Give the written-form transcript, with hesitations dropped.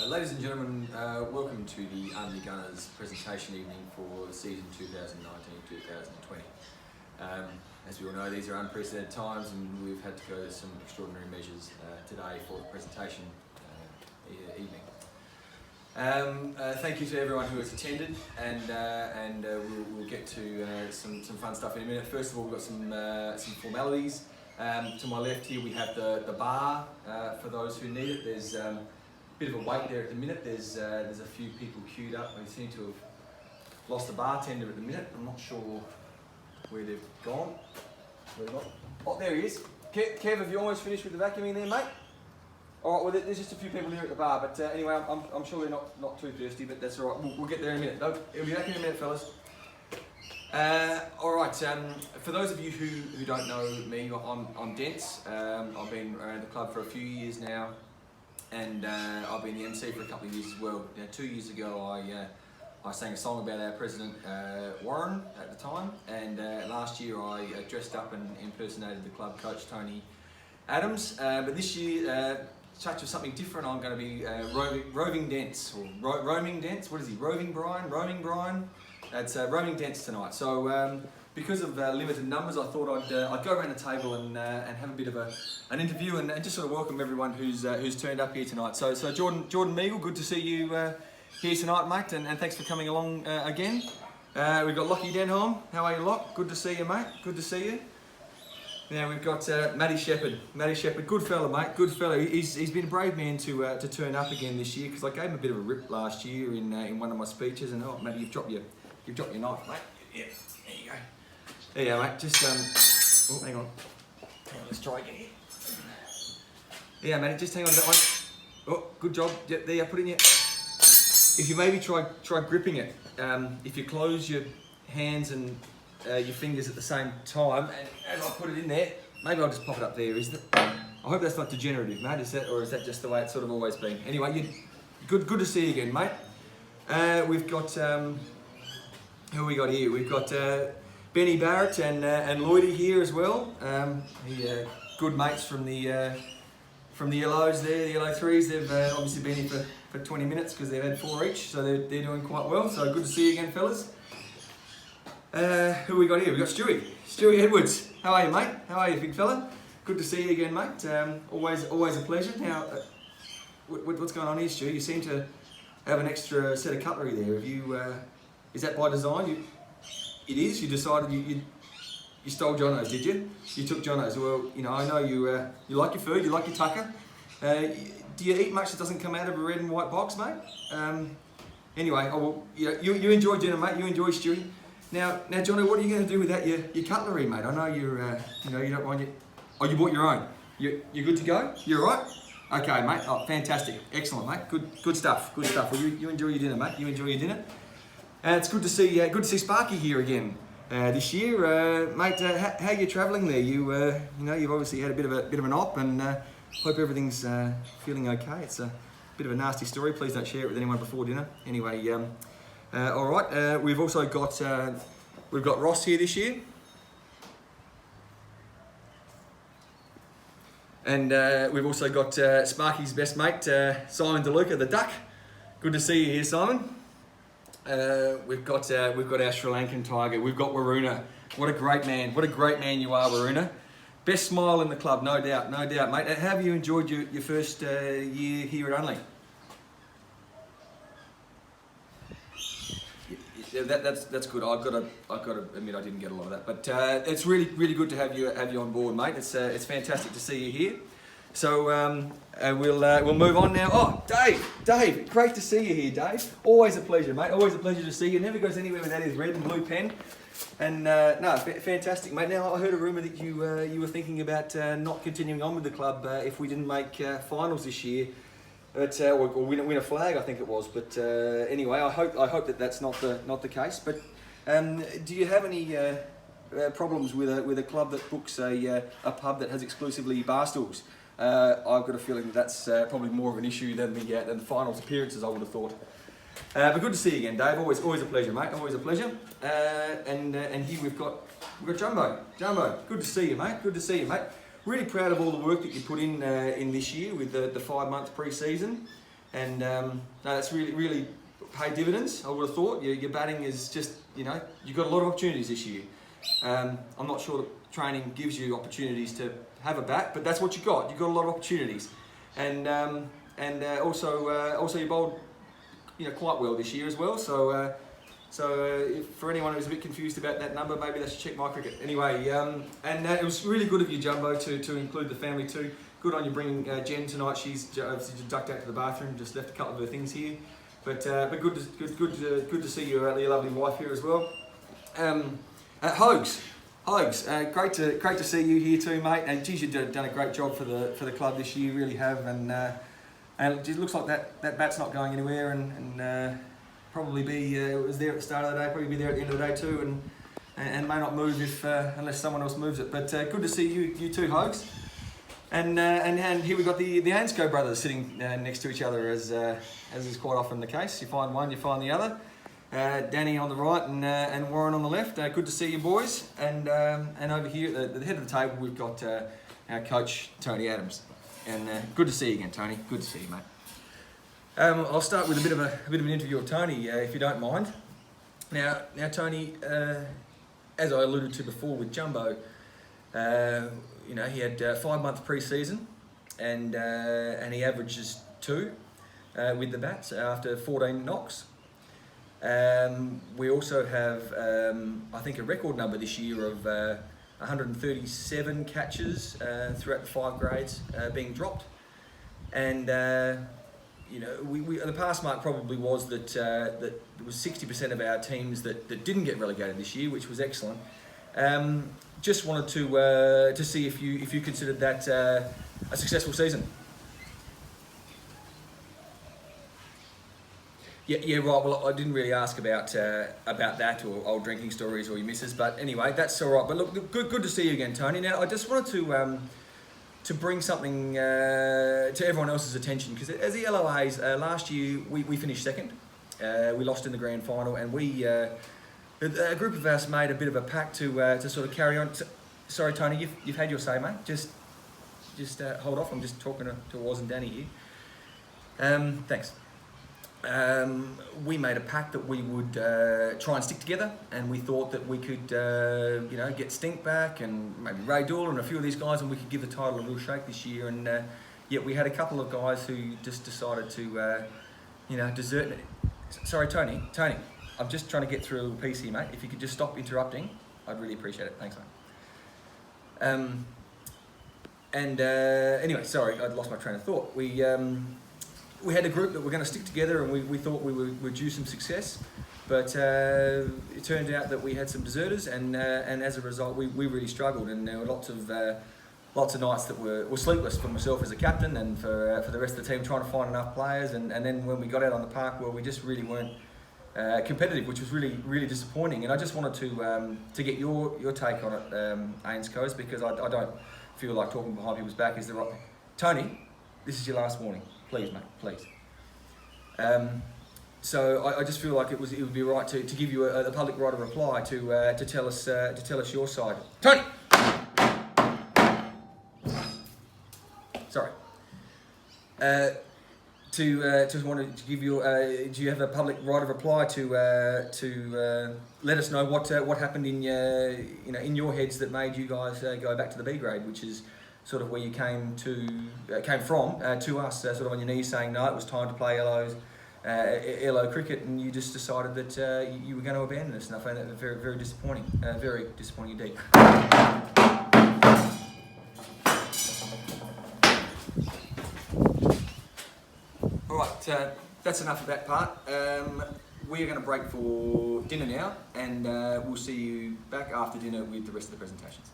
Ladies and gentlemen, welcome to the Unley Gunners presentation evening for the season 2019-2020. As we all know, these are unprecedented times and we've had to go to some extraordinary measures today for the presentation evening. Thank you to everyone who has attended, and we'll get to some fun stuff in a minute. First of all, we've got some formalities. To my left here we have the bar for those who need it. There's a bit of a wait there at the minute. There's a few people queued up. We seem to have lost the bartender at the minute. I'm not sure where they've gone. Oh, there he is. Kev, have you almost finished with the vacuuming there, mate? All right, well, there's just a few people here at the bar, but anyway, I'm sure they're not too thirsty, but that's all right. We'll get there in a minute. It'll be back in a minute, fellas. All right, for those of you who don't know me, I'm Dents. I've been around the club for a few years now, and I've been the MC for a couple of years as well. 2 years ago, I sang a song about our president, Warren, at the time, and last year I dressed up and impersonated the club coach, Tony Adams. But this year, touch of something different. I'm going to be roving Dents, or roaming Dents. What is he? Roaming Brian. It's roaming Dents tonight. So because of limited numbers, I thought I'd go around the table and have a bit of an interview and just sort of welcome everyone who's turned up here tonight. So Jordan Meagle, good to see you here tonight, mate, and thanks for coming along again. We've got Lockie Denholm. How are you, Lock? Good to see you, mate. Good to see you. Now we've got Matty Shepherd. Good fella, mate. Good fella. He's been a brave man to turn up again this year, because I gave him a bit of a rip last year in one of my speeches. And Matty, you've dropped your knife, mate. Yeah, there you go. There you go, mate. Just oh, hang on. Let's try again here. Yeah, Matty. Just hang on to that one. Oh, good job. Yep, there you put it in your. If you maybe try gripping it. If you close your hands and your fingers at the same time, and as I put it in there, maybe I'll just pop it up there, isn't it? I hope that's not degenerative, mate, is that just the way it's sort of always been? Anyway, good to see you again, mate. We've got, who have we got here? We've got Benny Barrett and Lloydie here as well. Good mates from the Yellows there, the Yellow Threes. They've obviously been here for 20 minutes because they've had 4 each, so they're doing quite well. So good to see you again, fellas. Who we got here? We've got Stewie Edwards. How are you, mate? How are you, big fella? Good to see you again, mate. Always a pleasure. Now, what's going on here, Stewie? You seem to have an extra set of cutlery there. Have you? Is that by design? It is. You decided you stole Jono's, did you? You took Jono's. Well, I know you like your food. You like your tucker. Do you eat much that doesn't come out of a red and white box, mate? Anyway, you enjoy dinner, mate. You enjoy Stewie. Now, Johnny, what are you going to do without your cutlery, mate? I know you're, you don't mind your. Oh, you bought your own. You good to go? You all right? Okay, mate. Oh, fantastic, excellent, mate. Good stuff. Well, you enjoy your dinner, mate. You enjoy your dinner. It's good to see Sparky here again this year, mate. How you travelling there? You've obviously had a bit of an op, and hope everything's feeling okay. It's a bit of a nasty story. Please don't share it with anyone before dinner. Anyway. All right. We've also got Ross here this year, and we've also got Sparky's best mate, Simon DeLuca, the Duck. Good to see you here, Simon. We've got our Sri Lankan Tiger. We've got Waruna. What a great man! What a great man you are, Waruna. Best smile in the club, no doubt, mate. How have you enjoyed your first year here at Unley? Yeah, that's good. I've got to admit I didn't get a lot of that, but it's really good to have you on board, mate. It's fantastic to see you here. So we'll move on now. Oh, Dave, great to see you here, Dave. Always a pleasure, mate. Always a pleasure to see you. Never goes anywhere without his red and blue pen. And fantastic, mate. Now I heard a rumour that you were thinking about not continuing on with the club if we didn't make finals this year. But or win a flag, I think it was. But anyway, I hope that that's not the case. But do you have any problems with a club that books a pub that has exclusively bar stools? I've got a feeling that's probably more of an issue than the finals appearances, I would have thought. But good to see you again, Dave. Always a pleasure, mate. Always a pleasure. And here we've got Jumbo. Good to see you, mate. Really proud of all the work that you put in this year with the 5-month pre-season. and no, that's really paid dividends. I would have thought your batting is just, you know, you've got a lot of opportunities this year. I'm not sure that training gives you opportunities to have a bat, but that's what you got. You've got a lot of opportunities, and also you bowled, you know, quite well this year as well. So if, for anyone who's a bit confused about that number, maybe they should check my cricket. Anyway, and it was really good of you, Jumbo, to include the family too. Good on you bringing Jen tonight. She's ducked out to the bathroom, just left a couple of her things here. But good to see your lovely wife here as well. Hogs, great to see you here too, mate. And geez, you've done a great job for the club this year, you really have. And it looks like that bat's not going anywhere, and probably be it was there at the start of the day, probably be there at the end of the day too, and may not move if unless someone else moves it. But good to see you two, Hogs. And here we've got the Ansco brothers sitting next to each other, as is quite often the case. You find one, you find the other. Danny on the right and Warren on the left. Good to see you, boys. And over here at the head of the table, we've got our coach, Tony Adams. And good to see you again, Tony. Good to see you, mate. I'll start with a bit of an interview of Tony, if you don't mind. Now, Tony, as I alluded to before with Jumbo, you know, he had 5-month pre-season, and he averages 2 with the bats after 14 knocks. We also have, I think, a record number this year of 137 catches throughout the 5 grades being dropped, and you know, the pass mark probably was that there was 60% of our teams that didn't get relegated this year, which was excellent. Just wanted to see if you considered that a successful season. Yeah, right. Well, I didn't really ask about that or old drinking stories or your missus, but anyway, that's all right. But look, good to see you again, Tony. Now, I just wanted to bring something to everyone else's attention, because as the LOAs, last year we finished second. We lost in the grand final, and a group of us made a bit of a pact to sort of carry on. Sorry, Tony, you've had your say, mate. Just hold off. I'm just talking to Waz and Danny here. Thanks. We made a pact that we would try and stick together, and we thought that we could, you know, get Stink back and maybe Ray Dooley and a few of these guys, and we could give the title a real shake this year. And yet we had a couple of guys who just decided to, you know, desert. Sorry, Tony, I'm just trying to get through a little piece here, mate. If you could just stop interrupting, I'd really appreciate it. Thanks, mate. Anyway, sorry, I'd lost my train of thought. We had a group that were going to stick together, and we thought we were due some success, but it turned out that we had some deserters, and as a result, we really struggled, and there were lots of nights that were sleepless for myself as a captain, and for the rest of the team trying to find enough players, and then when we got out on the park, well, we just really weren't competitive, which was really disappointing. And I just wanted to get your take on it, Ainsco's, because I don't feel like talking behind people's back is the right thing. Tony, this is your last warning. Please, mate, please. So I just feel like it would be right to give you a public right of reply to tell us your side. Tony, sorry. To want to give you. Do you have a public right of reply to let us know what happened in your heads that made you guys go back to the B grade, which is sort of where you came from to us, sort of on your knees, saying no, it was time to play LO cricket, and you just decided that you were going to abandon us, and I found that very disappointing, very disappointing indeed. All right, that's enough of that part. We are going to break for dinner now, and we'll see you back after dinner with the rest of the presentations.